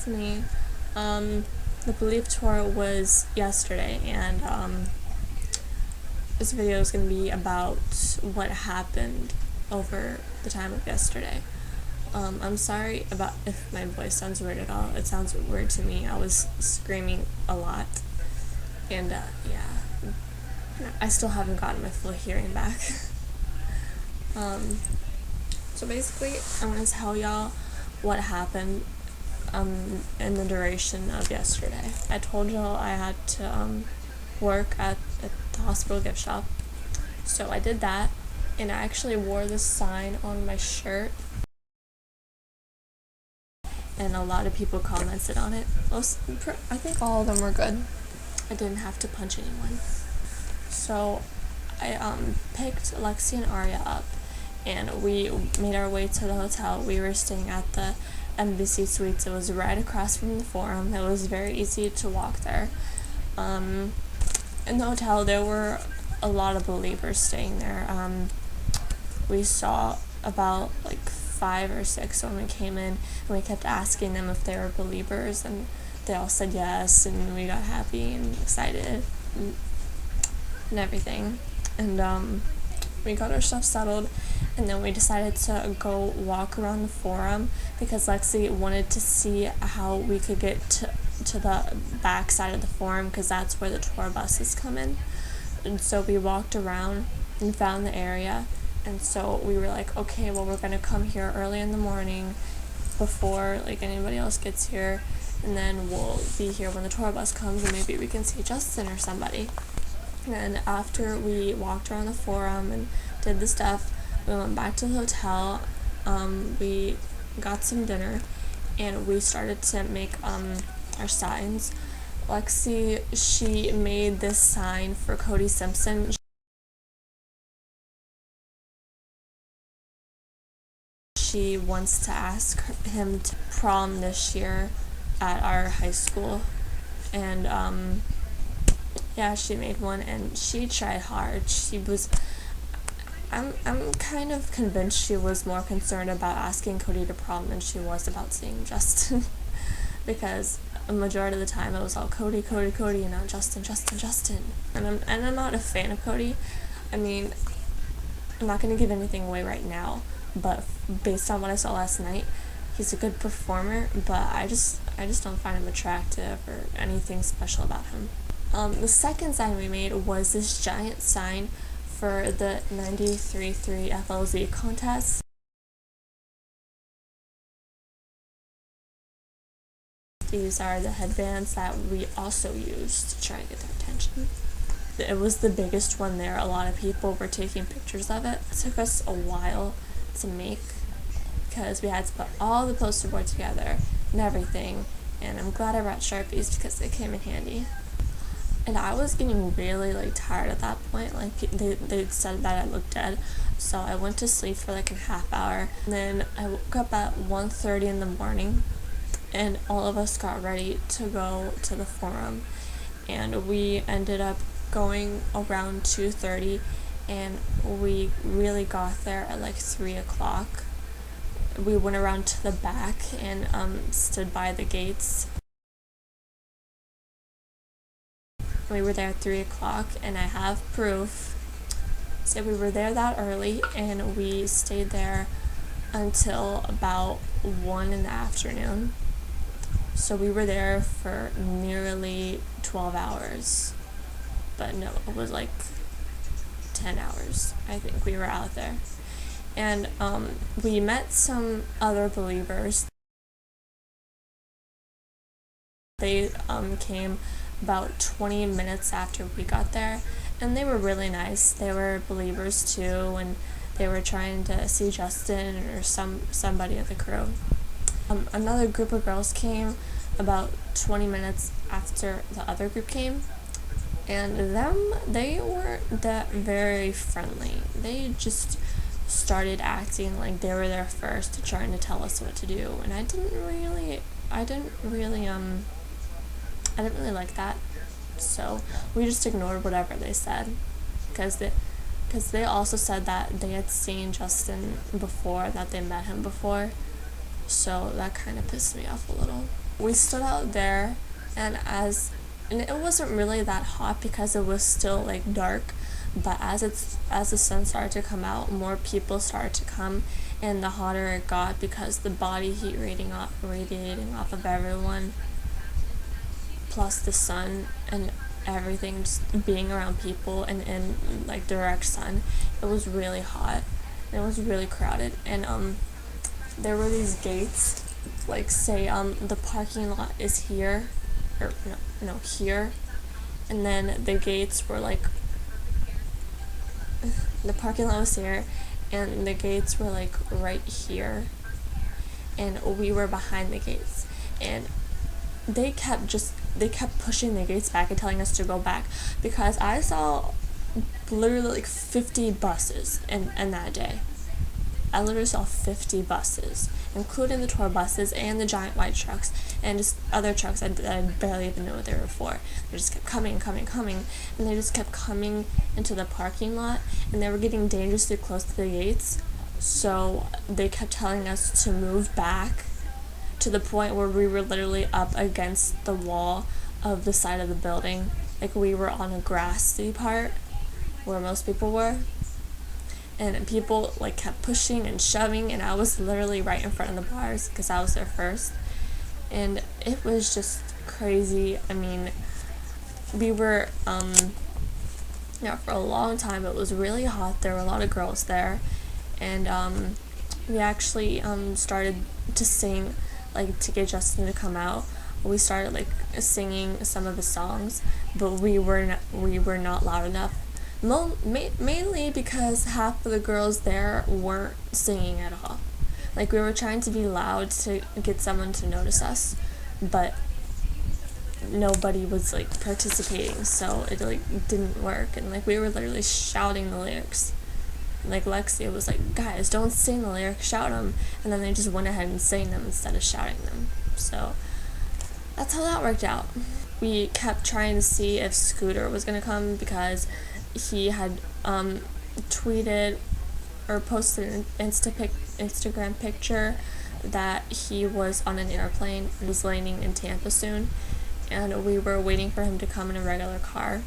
with me. The Believe tour was yesterday, and this video is going to be about what happened over the time of yesterday. I'm sorry about if my voice sounds weird at all. It sounds weird to me. I was screaming a lot, and yeah, I still haven't gotten my full hearing back. So basically, I'm going to tell y'all what happened in the duration of yesterday. I told y'all I had to work at the hospital gift shop, so I did that, and I actually wore this sign on my shirt, and a lot of people commented on it. I think all of them were good. I didn't have to punch anyone. So I picked Lexi and Aria up, and we made our way to the hotel. We were staying at the Embassy Suites. It was right across from the Forum. It was very easy to walk there. In the hotel, there were a lot of believers staying there. We saw about like 5 or 6 when we came in, and we kept asking them if they were believers, and they all said yes, and we got happy and excited and everything. And we got our stuff settled, and then we decided to go walk around the Forum because Lexi wanted to see how we could get to the back side of the Forum, because that's where the tour buses come in. And so we walked around and found the area, and so we were like, okay, well, we're gonna come here early in the morning before like anybody else gets here, and then we'll be here when the tour bus comes, and maybe we can see Justin or somebody. And after we walked around the Forum and did the stuff, we went back to the hotel. We got some dinner, and we started to make our signs. Lexi, she made this sign for Cody Simpson. She wants to ask him to prom this year at our high school, and yeah, she made one, and she tried hard. I'm kind of convinced she was more concerned about asking Cody to prom than she was about seeing Justin, because a majority of the time it was all Cody, and not Justin. And I'm not a fan of Cody. I mean, I'm not gonna give anything away right now, but based on what I saw last night, he's a good performer, but I just don't find him attractive or anything special about him. The second sign we made was this giant sign for the 93.3 FLZ contest. These are the headbands that we also used to try and get their attention. It was the biggest one there. A lot of people were taking pictures of it. It took us a while to make because we had to put all the poster board together and everything, and I'm glad I brought Sharpies because they came in handy. And I was getting really tired at that point. Like they said that I looked dead, so I went to sleep for like a half hour, and then I woke up at 1:30 in the morning, and all of us got ready to go to the Forum, and we ended up going around 2:30, and we really got there at like 3 o'clock. We went around to the back and stood by the gates. We were there at 3 o'clock, and I have proof. So we were there that early, and we stayed there until about 1 in the afternoon. So we were there for nearly 12 hours. But no, it was like 10 hours. I think we were out there. And we met some other believers. They came about 20 minutes after we got there, and they were really nice. They were believers too, and they were trying to see Justin or somebody of the crew. Another group of girls came about 20 minutes after the other group came, and they weren't that very friendly. They just started acting like they were there first, trying to tell us what to do, and I didn't really like that. So we just ignored whatever they said, because they also said that they had seen Justin before, that they met him before, so that kind of pissed me off a little. we stood out there, and it wasn't really that hot because it was still like dark, but as the sun started to come out, more people started to come, and the hotter it got because the body heat radiating off of everyone, plus the sun and everything just being around people and in like direct sun. It was really hot, and it was really crowded, and there were these gates, like say the parking lot is here, or no here, and then the gates were like, the parking lot was here, and the gates were like right here, and we were behind the gates, and they kept pushing the gates back and telling us to go back, because I saw literally like 50 buses in that day. I literally saw 50 buses, including the tour buses and the giant white trucks and just other trucks I barely even knew what they were for. They just kept coming, and they just kept coming into the parking lot, and they were getting dangerously close to the gates, so they kept telling us to move back, to the point where we were literally up against the wall of the side of the building. Like, we were on a grassy part where most people were, and people like kept pushing and shoving, and I was literally right in front of the bars because I was there first, and it was just crazy. I mean, we were for a long time. It was really hot. There were a lot of girls there, and we actually started to sing, like, to get Justin to come out. We started like singing some of the songs, but we were not loud enough. Mainly because half of the girls there weren't singing at all. Like, we were trying to be loud to get someone to notice us, but nobody was like participating, so it like didn't work. And like, we were literally shouting the lyrics. Like, Lexia was like, guys, don't sing the lyrics, shout them, and then they just went ahead and sang them instead of shouting them. So that's how that worked out. We kept trying to see if Scooter was gonna come, because he had tweeted or posted an Instagram picture that he was on an airplane and was landing in Tampa soon, and we were waiting for him to come in a regular car,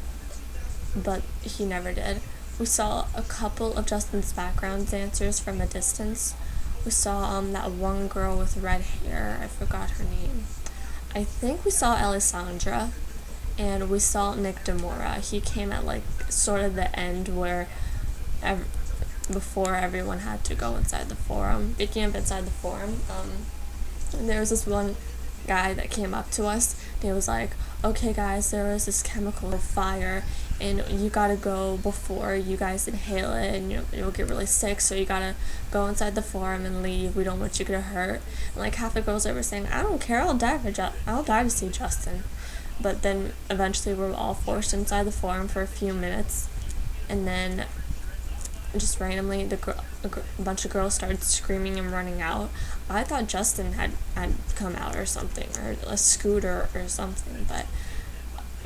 but he never did. We saw a couple of Justin's background dancers from a distance. We saw that one girl with red hair, I forgot her name. I think we saw Alessandra, and we saw Nick Demora. He came at like sort of the end where before everyone had to go inside the forum. Speaking of inside the forum, there was this one guy that came up to us, and he was like, okay guys, there was this chemical fire, and you gotta go before you guys inhale it, and you'll get really sick, so you gotta go inside the forum and leave. We don't want you to get hurt. And like, half the girls there were saying, I don't care, I'll die to see Justin. But then eventually we were all forced inside the forum for a few minutes, and then just randomly a bunch of girls started screaming and running out. I thought Justin had come out or something, or a Scooter or something, but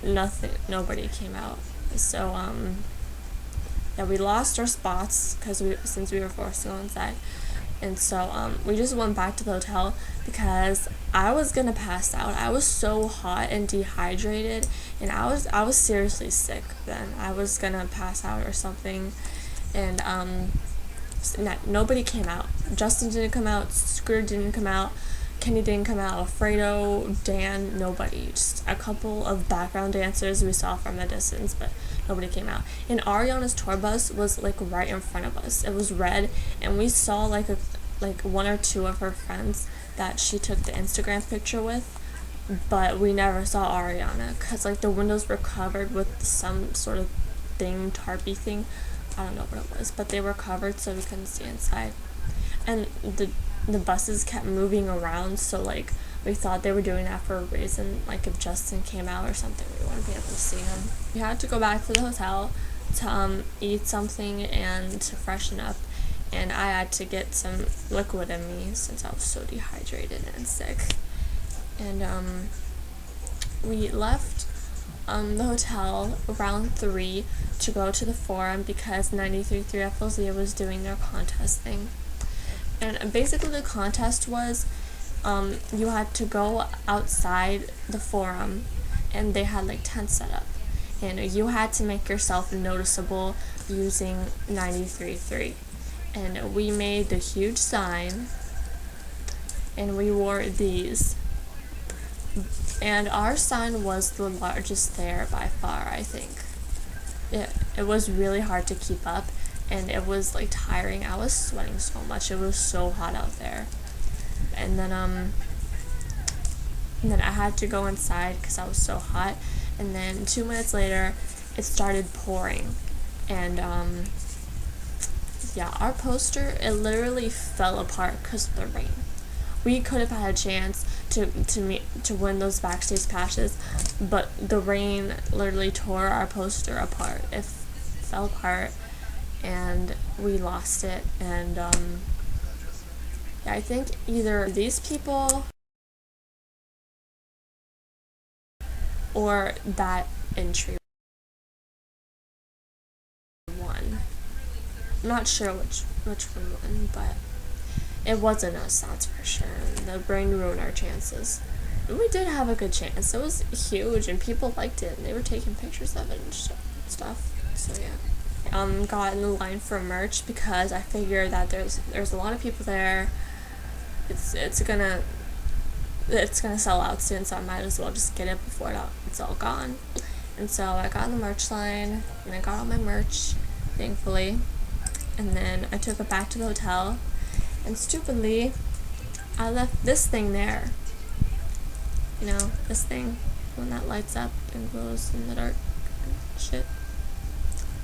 nobody came out. So we lost our spots since we were forced to go inside. And so we just went back to the hotel because I was gonna pass out. I was so hot and dehydrated, and I was seriously sick then. I was gonna pass out or something. And nobody came out. Justin didn't come out. Scooter didn't come out. Kenny didn't come out. Alfredo, Dan, nobody. Just a couple of background dancers we saw from a distance, but nobody came out. And Ariana's tour bus was like right in front of us. It was red, and we saw like one or two of her friends that she took the Instagram picture with, but we never saw Ariana because like the windows were covered with some sort of thing, tarpy thing. I don't know what it was, but they were covered so we couldn't see inside. And the buses kept moving around, so like we thought they were doing that for a reason. Like if Justin came out or something, we wouldn't be able to see him. We had to go back to the hotel to eat something and to freshen up, and I had to get some liquid in me since I was so dehydrated and sick. And we left the hotel around 3 to go to the forum because 93.3 FLZ was doing their contest thing. And basically the contest was, you had to go outside the forum, and they had like tents set up, and you had to make yourself noticeable using 93.3. And we made the huge sign, and we wore these. And our sign was the largest there by far, I think. It was really hard to keep up, and it was like tiring. I was sweating so much. It was so hot out there. And then I had to go inside because I was so hot. And then 2 minutes later, it started pouring. And yeah, our poster, it literally fell apart because of the rain. We could have had a chance to win those backstage passes, but the rain literally tore our poster apart. It fell apart, and we lost it. And yeah, I think either these people or that entry won. I'm not sure which one won, but it wasn't us, that's for sure. The rain ruined our chances. We did have a good chance. It was huge, and people liked it, and they were taking pictures of it and stuff. So yeah, got in the line for merch because I figured that there's a lot of people there. It's gonna sell out soon, so I might as well just get it before it's all gone. And so I got in the merch line, and I got all my merch, thankfully. And then I took it back to the hotel. And stupidly, I left this thing there. You know, this thing, one that lights up and glows in the dark and shit.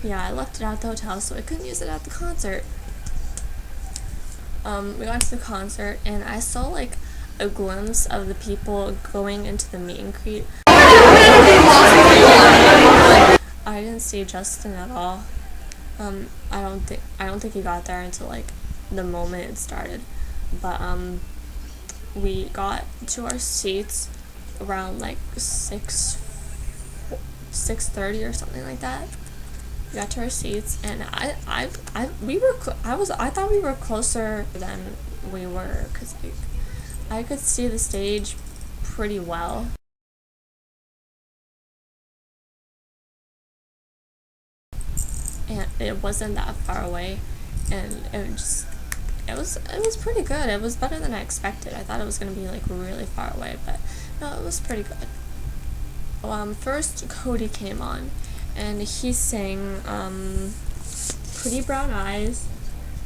Yeah, I left it at the hotel, so I couldn't use it at the concert. We got to the concert, and I saw like a glimpse of the people going into the meet and greet. I didn't see Justin at all. I don't think he got there until like the moment it started. But we got to our seats around like 6:30 or something like that. We got to our seats, and I thought we were closer than we were, because like I could see the stage pretty well. And it wasn't that far away, and it was pretty good. It was better than I expected. I thought it was gonna be like really far away, but no, it was pretty good. First Cody came on, and he sang Pretty Brown Eyes,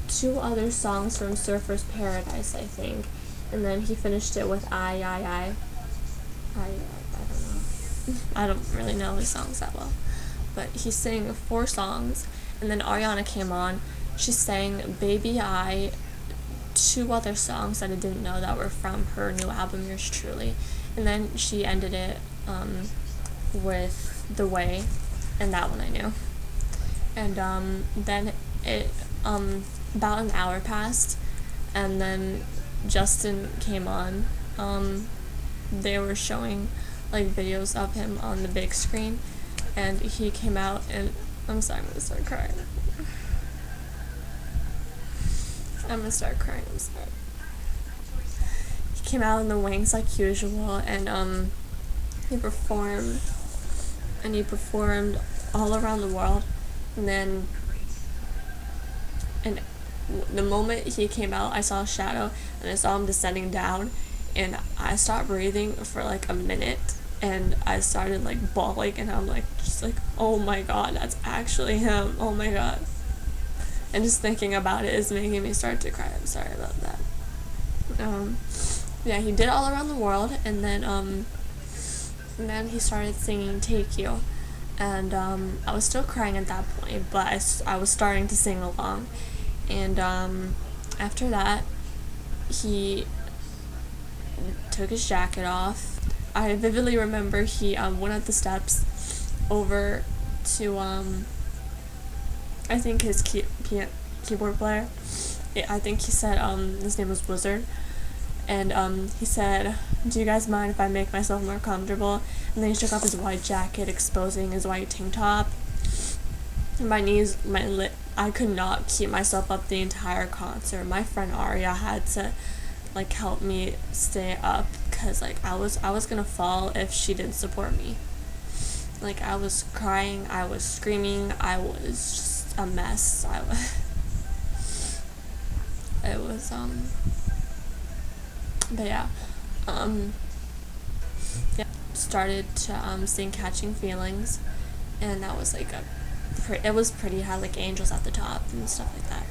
2 other songs from Surfer's Paradise, I think, and then he finished it with I don't know. I don't really know his songs that well, but he sang 4 songs, and then Ariana came on. She sang Baby I, 2 other songs that I didn't know that were from her new album, Yours Truly, and then she ended it with The Way, and that one I knew. And then it about an hour passed, and then Justin came on. They were showing like videos of him on the big screen, and he came out, and I'm sorry, I'm gonna start crying. I'm sorry. He came out in the wings like usual, and he performed all around the world, and then the moment he came out, I saw a shadow, and I saw him descending down, and I stopped breathing for like a minute, and I started like bawling, and I'm like, just like, oh my god, that's actually him, oh my god. And just thinking about it is making me start to cry. I'm sorry about that. Yeah, he did all around the world, and then he started singing Take You, and I was still crying at that point, but I was starting to sing along, and after that, he took his jacket off. I vividly remember he went up the steps over to I think his keyboard player. I think he said his name was Wizard, and he said, "Do you guys mind if I make myself more comfortable?" And then he took off his white jacket, exposing his white tank top. And my knees, I could not keep myself up the entire concert. My friend Aria had to like helped me stay up, because like I was gonna fall if she didn't support me. Like I was crying, I was screaming, I was just a mess. It was but yeah, yeah, started to sing Catching Feelings, and that was like it was pretty, had like angels at the top and stuff like that.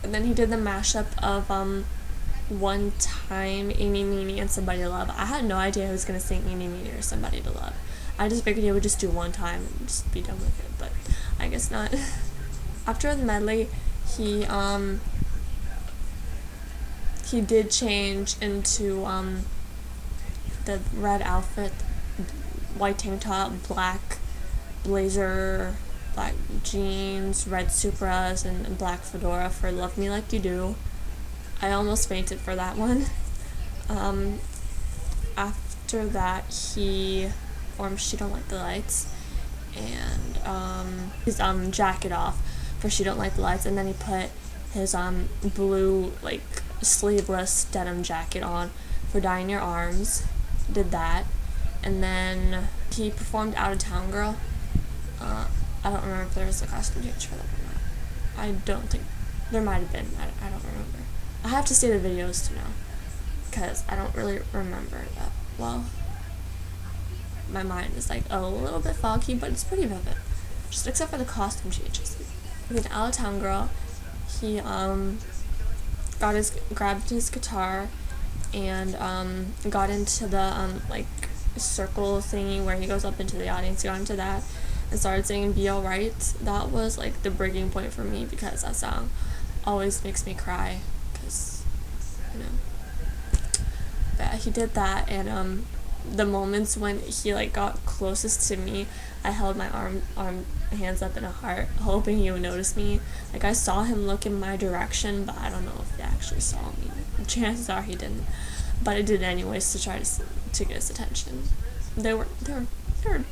And then he did the mashup of One Time, Eeny Meeny, and Somebody to Love. I had no idea he was gonna sing Eeny Meeny or Somebody to Love. I just figured he would just do One Time and just be done with it, but I guess not. After the medley, he did change into the red outfit, white tank top, black blazer, black jeans, red Supras, and black fedora for Love Me Like You Do. I almost fainted for that one. After that, he performed She Don't Like the Lights, and his jacket off for She Don't Like the Lights, and then he put his blue like sleeveless denim jacket on for Die in Your Arms. Did that, and then he performed Out of Town Girl. I don't remember if there was a costume change for that or not. I don't think there might have been. I don't remember. I have to see the videos to know, because I don't really remember that well. My mind is like a little bit foggy, but it's pretty vivid, just except for the costume changes. With Out of Town Girl, he grabbed his guitar and got into the like circle thingy where he goes up into the audience. He got into that and started singing Be Alright. That was like the breaking point for me, because that song always makes me cry, because but he did that, and the moments when he like got closest to me, I held my hands up in a heart, hoping he would notice me. Like I saw him look in my direction, but I don't know if he actually saw me. Chances are he didn't, but I did anyways to try to get his attention. There were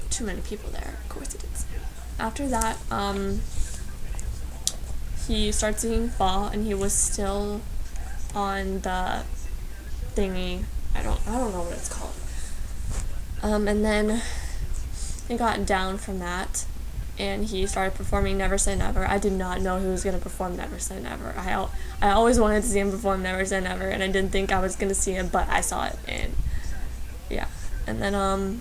too many people there. Of course he did. After that, he started singing Fall, and he was still on the thingy. I don't know what it's called. And then he got down from that, and he started performing Never Say Never. I did not know he was going to perform Never Say Never. I always wanted to see him perform Never Say Never, and I didn't think I was going to see him, but I saw it, and yeah. And then I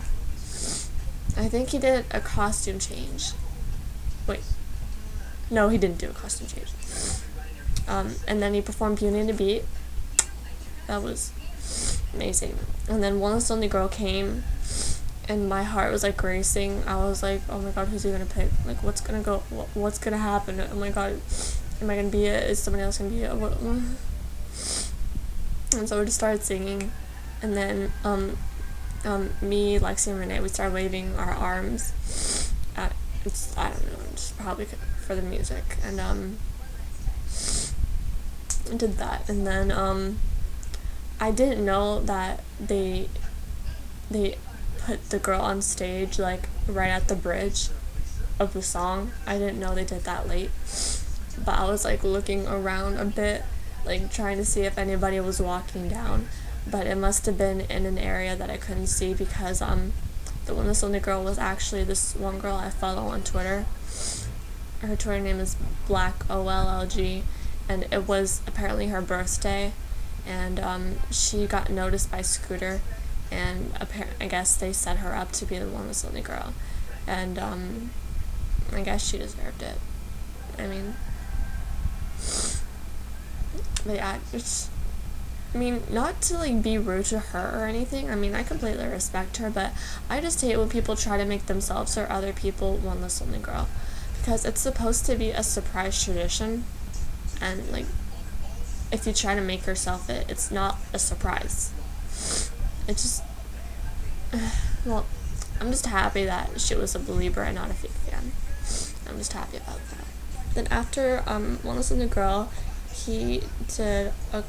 think he did a costume change. Wait. No, he didn't do a costume change. And then he performed Beauty and the Beat. That was amazing. And then One Less Lonely Girl came, and my heart was like racing. I was like, oh my god, who's he gonna pick? Like, what's gonna happen? Oh my god, am I gonna be it? Is somebody else gonna be it? And so we just started singing, and then me, Lexi, and Renee, we started waving our arms. I don't know, just probably for the music, and did that, and then I didn't know that they put the girl on stage like right at the bridge of the song. I didn't know they did that late, but I was like looking around a bit, like trying to see if anybody was walking down, but it must have been in an area that I couldn't see, because the One Less Lonely Girl was actually this one girl I follow on Twitter. Her Twitter name is BlackOLLG, and it was apparently her birthday, and she got noticed by Scooter, and I guess they set her up to be the One Less Lonely Girl, and I guess she deserved it. I mean, but yeah, not to like be rude to her or anything. I mean, I completely respect her, but I just hate when people try to make themselves or other people One Less Lonely Girl, because it's supposed to be a surprise tradition, and like if you try to make yourself it's not a surprise. It just well, I'm just happy that she was a belieber and not a fake fan. I'm just happy about that. Then after One Less Lonely Girl, he did a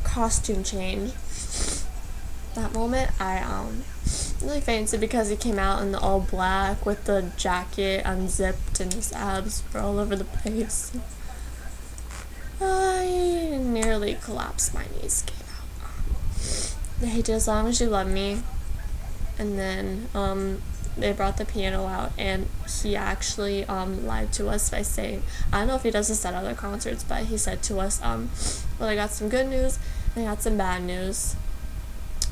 costume change. That moment I really fainted, because he came out in the all black with the jacket unzipped and his abs were all over the place. I nearly collapsed my knees. He did As Long As You Love Me, and then they brought the piano out, and he actually lied to us by saying, I don't know if he does this at other concerts, but he said to us, well, I got some good news and I got some bad news.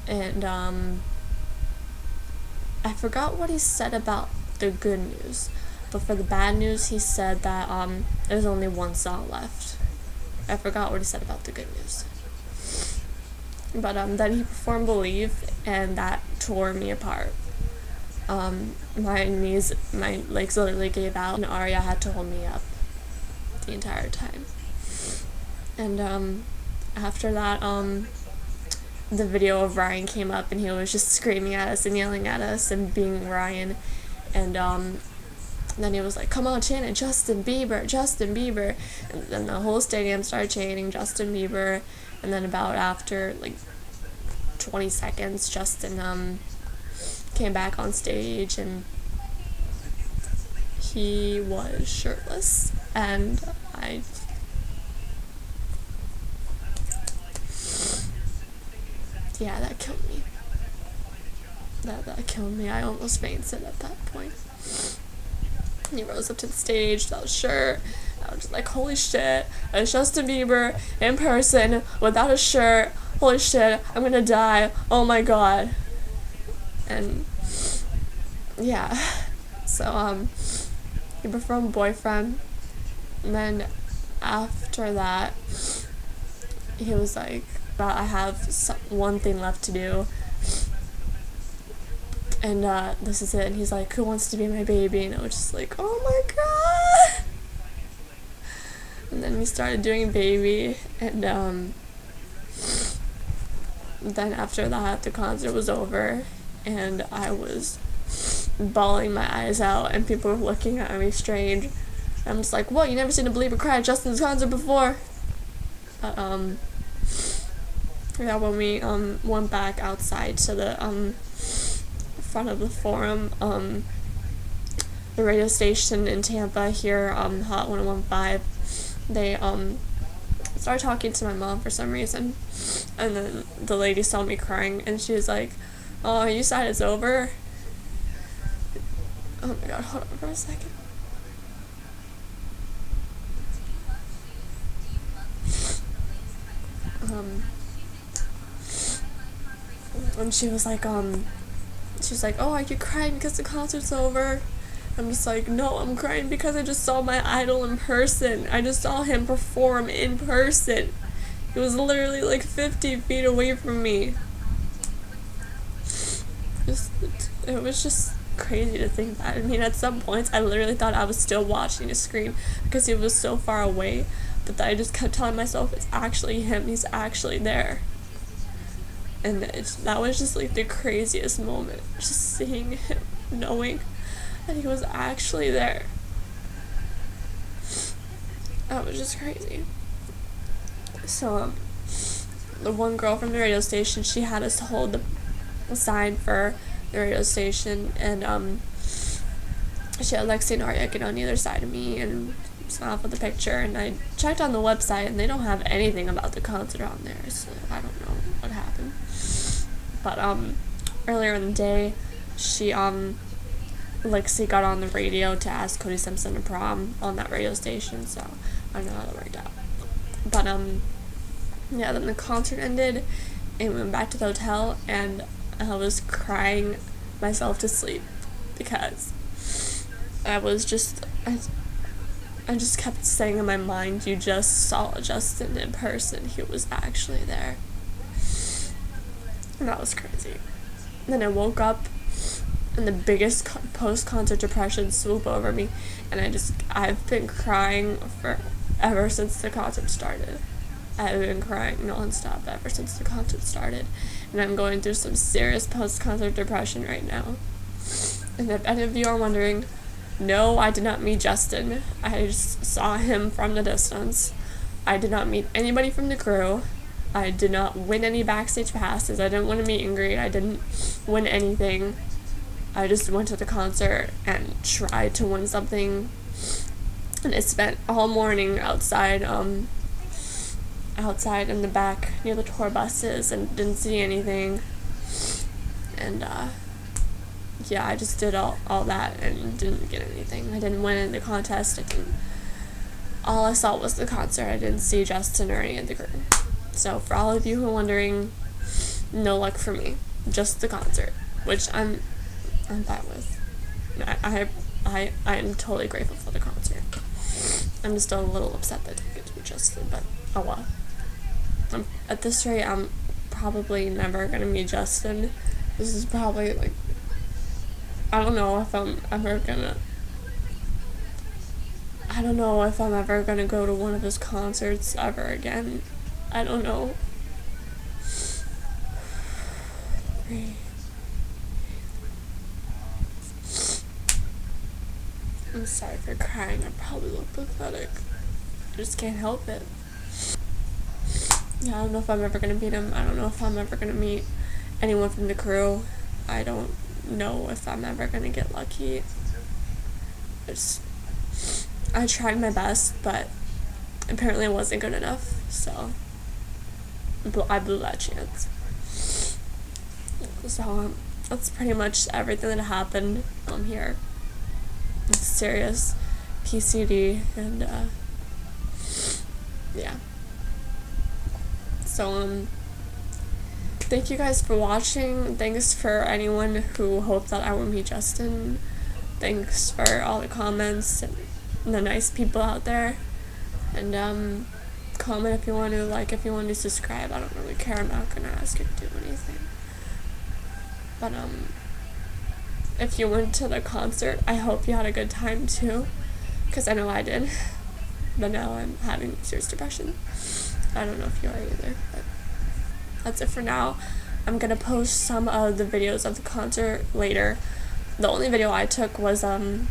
And I forgot what he said about the good news, but for the bad news he said that there's only one song left. I forgot what he said about the good news. But then he performed Believe, and that tore me apart. My legs literally gave out, and Arya had to hold me up the entire time. And after that, the video of Ryan came up, and he was just screaming at us and yelling at us and being Ryan. And then he was like, come on, chant it, Justin Bieber, Justin Bieber. And then the whole stadium started chanting Justin Bieber. And then about after, 20 seconds, Justin came back on stage, and he was shirtless. And yeah, that killed me. That killed me. I almost fainted at that point. He rose up to the stage without a shirt. I was just like, holy shit, it's Justin Bieber in person without a shirt. Holy shit, I'm gonna die. Oh my god. And yeah, so he performed Boyfriend, and then after that he was like, well, I have one thing left to do, and this is it. And he's like, who wants to be my baby? And I was just like, oh my god. And then we started doing Baby, and then after that the concert was over, and I was bawling my eyes out, and people were looking at me strange. I'm just like, what, you never seen a belieber cry at Justin's concert before? But yeah, when we went back outside to the front of the Forum, the radio station in Tampa here, Hot 101.5, they started talking to my mom for some reason, and then the lady saw me crying, and she was like, oh, you said it's over? Oh my god, hold on for a second. And she was like, oh, are you crying because the concert's over? I'm just like, no, I'm crying because I just saw my idol in person. I just saw him perform in person. He was literally 50 feet away from me. It was just crazy to think that. I mean, at some points I literally thought I was still watching a screen because he was so far away, but I just kept telling myself, it's actually him, he's actually there. And that was just the craziest moment, just seeing him, knowing that he was actually there. That was just crazy. So the one girl from the radio station, she had us hold the sign for the radio station, and she had Lexi and Arya get on either side of me and smile for the picture. And I checked on the website, and they don't have anything about the concert on there, so I don't know what happened. But earlier in the day, Lexi got on the radio to ask Cody Simpson to prom on that radio station, so I don't know how that worked out. But yeah, then the concert ended, and we went back to the hotel, and I was crying myself to sleep because I just kept saying in my mind, you just saw Justin in person, he was actually there. And that was crazy. And then I woke up, and the biggest post-concert depression swooped over me, and I've been crying ever since the concert started. I've been crying nonstop ever since the concert started, and I'm going through some serious post-concert depression right now. And if any of you are wondering, no, I did not meet Justin. I just saw him from the distance. I did not meet anybody from the crew. I did not win any backstage passes. I didn't win a meet and greet. I didn't win anything. I just went to the concert and tried to win something, and I spent all morning outside. I outside in the back near the tour buses and didn't see anything. And yeah, I just did all that and didn't get anything. I didn't win the contest. All I saw was the concert. I didn't see Justin or any of the crew. So for all of you who are wondering, no luck for me. Just the concert, which I'm fine with. I am totally grateful for the concert. I'm just a little upset that I didn't get to be Justin, but oh well. At this rate, I'm probably never gonna meet Justin. This is probably like, I don't know if I'm ever gonna go to one of his concerts ever again. I don't know. I'm sorry for crying. I probably look pathetic. I just can't help it. Yeah, I don't know if I'm ever gonna meet him. I don't know if I'm ever gonna meet anyone from the crew. I don't know if I'm ever gonna get lucky. I tried my best, but apparently it wasn't good enough, so I blew that chance. So that's pretty much everything that happened here. It's serious PCD, and yeah. So thank you guys for watching. Thanks for anyone who hoped that I would meet Justin. Thanks for all the comments and the nice people out there. And comment if you want to, like, if you want to subscribe. I don't really care. I'm not gonna ask you to do anything. But if you went to the concert, I hope you had a good time too, because I know I did. But now I'm having serious depression. I don't know if you are either, but that's it for now. I'm gonna post some of the videos of the concert later. The only video I took was of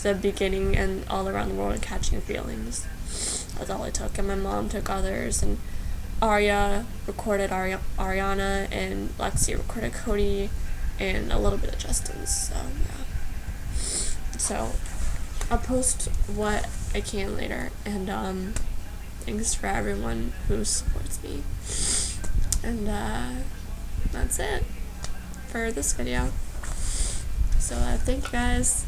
the beginning and all around the world and catching feelings. That's all I took, and my mom took others, and Arya recorded Ariana, and Lexi recorded Cody, and a little bit of Justin's. So yeah. So I'll post what I can later, and thanks for everyone who supports me. And that's it for this video. So thank you guys.